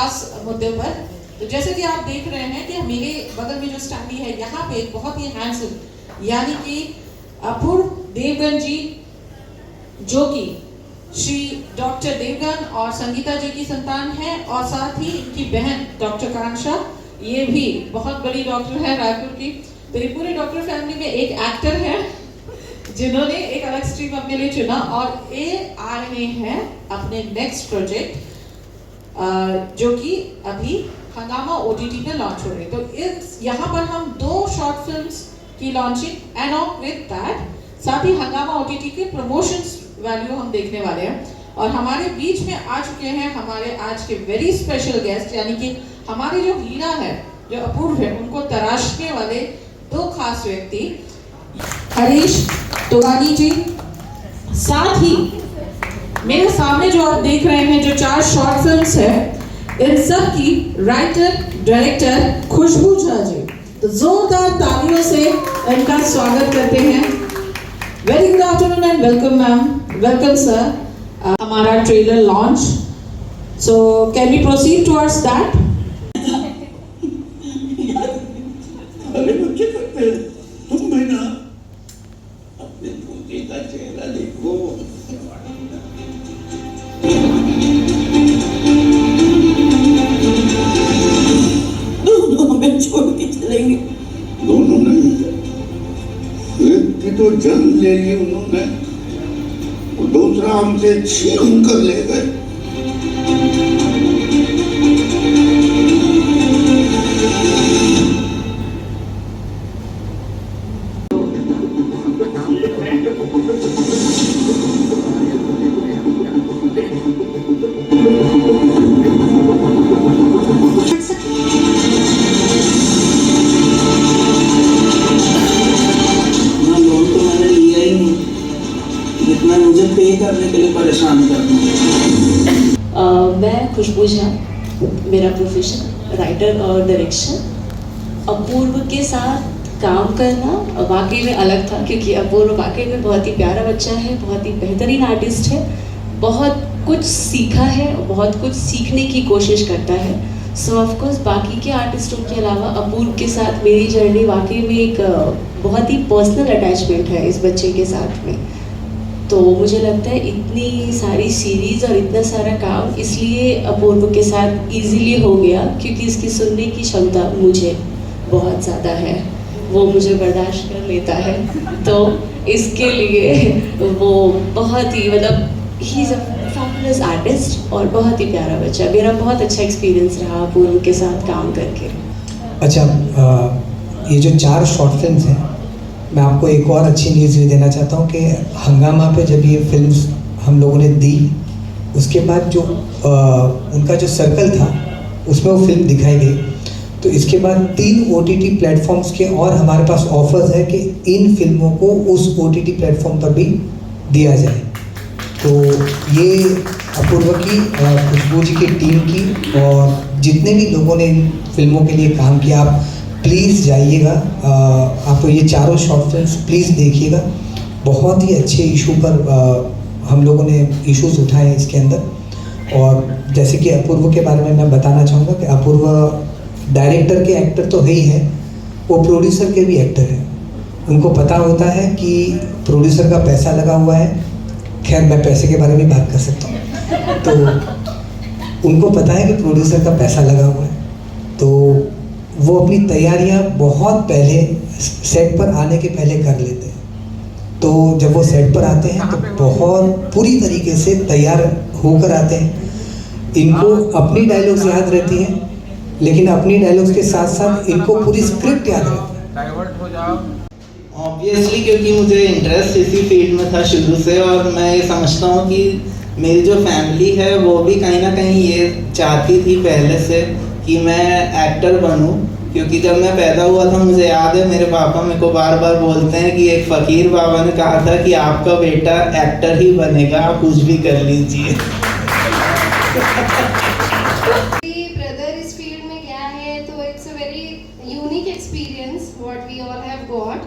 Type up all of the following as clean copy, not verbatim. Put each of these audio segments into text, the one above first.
खास मुद्दे पर। तो जैसे कि आप देख रहे हैं कि मेरे बगल में जो स्टैंडी है, यहाँ पे एक बहुत ही हैंडसम यानी कि अपूर्व देवगन जी, जो कि श्री डॉक्टर देवगन और संगीता जी की संतान है, और साथ ही इनकी बहन डॉक्टर कांक्षा, ये भी बहुत बड़ी डॉक्टर है रायपुर की। तो ये पूरे डॉक्टर फैमिली में एक एक्टर है जिन्होंने एक अलग स्ट्रीम अपने लिए चुना, और ये आ रहे हैं अपने नेक्स्ट प्रोजेक्ट जो कि अभी हंगामा ओटीटी पे लॉन्च हो रही है। तो यहाँ पर हम 2 शॉर्ट फिल्म्स की launching and on with that, साथ ही हंगामा ओटीटी के प्रमोशंस वैल्यू हम देखने वाले हैं। और हमारे बीच में आ चुके हैं हमारे आज के वेरी स्पेशल गेस्ट, यानी कि हमारे जो हीरा है, जो अपूर्व है, उनको तराशने वाले 2 खास व्यक्ति, हरीश तुरानी जी, साथ ही मेरे सामने जो आप देख रहे हैं जो 4 शॉर्ट फिल्म्स है, इन सब की राइटर डायरेक्टर खुशबू झा जी। तो जोरदार तालियों से इनका स्वागत करते हैं। Very good afternoon and welcome ma'am, welcome sir. हमारा trailer launch, so can we proceed towards that? अरे बच्चे करते हैं तुम भी ना, अपने पोते का चेहरा देखो। दोनों हमें छोड़ के चलेंगे। दोनों नहीं, एक की तो जान ले ली उन्होंने, और दूसरा हमसे छीन कर ले गए। मुझे पे करने के लिए परेशान करना। मैं खुशबू झा, मेरा प्रोफेशन राइटर और डायरेक्शन। अपूर्व के साथ काम करना वाकई में अलग था, क्योंकि अपूर्व वाकई में बहुत ही प्यारा बच्चा है, बहुत ही बेहतरीन आर्टिस्ट है, बहुत कुछ सीखा है, बहुत कुछ सीखने की कोशिश करता है। सो ऑफकोर्स बाकी के आर्टिस्टों के अलावा अपूर्व के साथ मेरी जर्नी वाकई में एक बहुत ही पर्सनल अटैचमेंट है इस बच्चे के साथ में। तो मुझे लगता है इतनी सारी सीरीज़ और इतना सारा काम इसलिए अपूर्व के साथ इजीली हो गया, क्योंकि इसकी सुनने की क्षमता मुझे बहुत ज़्यादा है, वो मुझे बर्दाश्त कर लेता है। तो इसके लिए वो बहुत ही ही इज़ अ फैबुलस आर्टिस्ट और बहुत ही प्यारा बच्चा। मेरा बहुत अच्छा एक्सपीरियंस रहा अपूर्व के साथ काम करके। अच्छा, ये जो 4 शॉर्ट फिल्म्स हैं, मैं आपको एक और अच्छी न्यूज़ भी देना चाहता हूँ कि हंगामा पे जब ये फिल्म्स हम लोगों ने दी, उसके बाद जो उनका जो सर्कल था उसमें वो फिल्म दिखाई गई। तो इसके बाद 3 OTT प्लेटफॉर्म्स के और हमारे पास ऑफर्स है कि इन फिल्मों को उस OTT प्लेटफॉर्म पर भी दिया जाए। तो ये अपूर्व की, खुशबू जी की टीम की और जितने भी लोगों ने इन फिल्मों के लिए काम किया, आप प्लीज़ जाइएगा, आप ये 4 शॉर्ट फिल्म्स प्लीज़ देखिएगा। बहुत ही अच्छे इशू पर हम लोगों ने इश्यूज उठाए हैं इसके अंदर। और जैसे कि अपूर्व के बारे में मैं बताना चाहूँगा कि अपूर्व डायरेक्टर के एक्टर तो है ही है, वो प्रोड्यूसर के भी एक्टर हैं। उनको पता होता है कि प्रोड्यूसर का पैसा लगा हुआ है। खैर, मैं पैसे के बारे में बात कर सकता हूँ। तो उनको पता है कि प्रोड्यूसर का पैसा लगा हुआ है, तो वो अपनी तैयारियां बहुत पहले सेट पर आने के पहले कर लेते हैं। तो जब वो सेट पर आते हैं तो बहुत पूरी तरीके से तैयार होकर आते हैं। इनको अपनी डायलॉग्स याद रहती हैं, लेकिन अपनी डायलॉग्स के साथ साथ इनको पूरी स्क्रिप्ट याद रहती है। ऑब्वियसली क्योंकि मुझे इंटरेस्ट इसी फील्ड में था शुरू से, और मैं ये समझता हूँ कि मेरी जो फैमिली है वो भी कहीं ना कहीं ये चाहती थी पहले से कि मैं एक्टर बनूं। क्योंकि जब मैं पैदा हुआ था, मुझे याद है मेरे पापा मेरे को बार बार बोलते हैं कि एक फ़कीर बाबा ने कहा था कि आपका बेटा एक्टर ही बनेगा, आप कुछ भी कर लीजिए। ब्रदर इस फील्ड में गया है तो it's a very unique experience what we all have got.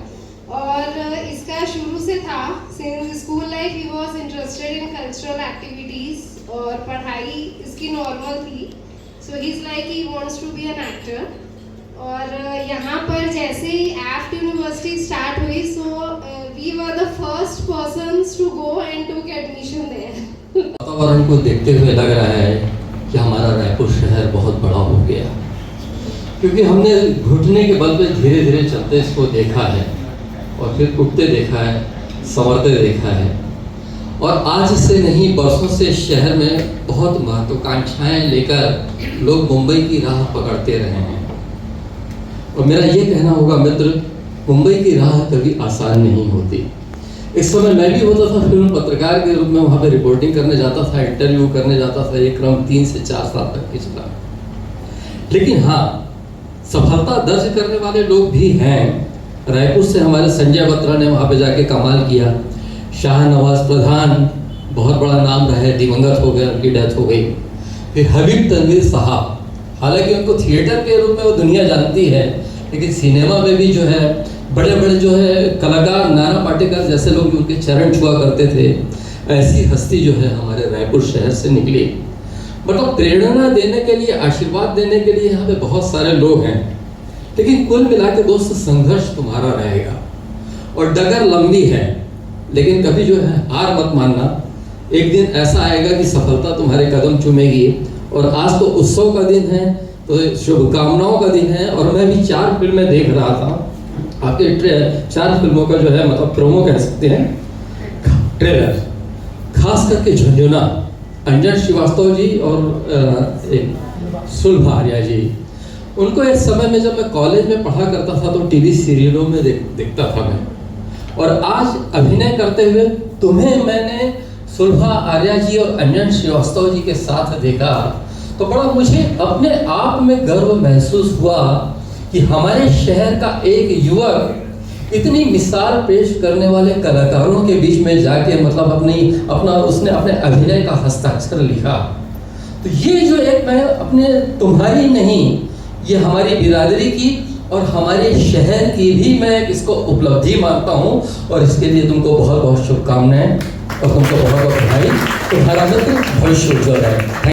और इसका शुरू से था, सिंस स्कूल लाइफ ही was interested in cultural activities और पढ़ाई इसकी नॉर्मल थी। So he's like he wants to be an actor. और यहाँ पर जैसे ही एफ्ट यूनिवर्सिटी स्टार्ट हुई, so we were the first persons to go and took admission there. वातावरण को देखते हुए लग रहा है कि हमारा रायपुर शहर बहुत बड़ा हो गया, क्योंकि हमने घुटने के बल पे धीरे धीरे चलते इसको देखा है और फिर उठते देखा है, संवरते देखा है। और आज से नहीं, बरसों से शहर में बहुत महत्वाकांक्षाएं लेकर लोग मुंबई की राह पकड़ते रहे हैं। और मेरा ये कहना होगा मित्र, मुंबई की राह कभी आसान नहीं होती। इस समय मैं भी होता था फिल्म पत्रकार के रूप में, वहाँ पे रिपोर्टिंग करने जाता था, इंटरव्यू करने जाता था। ये क्रम 3 से 4 साल तक की चला। लेकिन हाँ, सफलता दर्ज करने वाले लोग भी हैं। रायपुर से हमारे संजय बत्रा ने वहाँ पे जाके कमाल किया। शाहनवाज प्रधान बहुत बड़ा नाम रहे, दिवंगत हो गए, उनकी डेथ हो गई। फिर हबीब तनवीर साहब, हालांकि उनको थिएटर के रूप में वो दुनिया जानती है, लेकिन सिनेमा में भी जो है बड़े बड़े जो है कलाकार, नाना पाटेकर जैसे लोग जो उनके चरण छुआ करते थे, ऐसी हस्ती जो है हमारे रायपुर शहर से निकली। मतलब प्रेरणा देने के लिए, आशीर्वाद देने के लिए यहाँ पे बहुत सारे लोग हैं। लेकिन कुल मिला के दोस्त, संघर्ष तुम्हारा रहेगा और डगर लंबी है, लेकिन कभी जो है हार मत मानना। एक दिन ऐसा आएगा कि सफलता तुम्हारे कदम चूमेगी। और आज तो उत्सव का दिन है, तो शुभकामनाओं का दिन है। और मैं भी 4 फिल्में देख रहा था, आपके 4 फिल्मों का जो है मतलब प्रोमो कह सकते हैं, ट्रेलर, खास करके झुंझुना, अंजन श्रीवास्तव जी और एक सुलभा आर्या जी। उनको एक समय में जब मैं कॉलेज में पढ़ा करता था तो टीवी सीरियलों में देखता था मैं। और आज अभिनय करते हुए तुम्हें मैंने सुलभा आर्या जी और अंजन श्रीवास्तव जी के साथ देखा, तो बड़ा मुझे अपने आप में गर्व महसूस हुआ कि हमारे शहर का एक युवक इतनी मिसाल पेश करने वाले कलाकारों के बीच में जाके मतलब उसने अपने अभिनय का हस्ताक्षर लिखा। तो ये जो एक मैं अपने तुम्हारी नहीं, ये हमारी बिरादरी की और हमारे शहर की भी मैं इसको उपलब्धि मानता हूँ। और इसके लिए तुमको बहुत बहुत शुभकामनाएं और तुमको बहुत बहुत बधाई। तुम्हारा मित्र भविष्य उज्जवल है।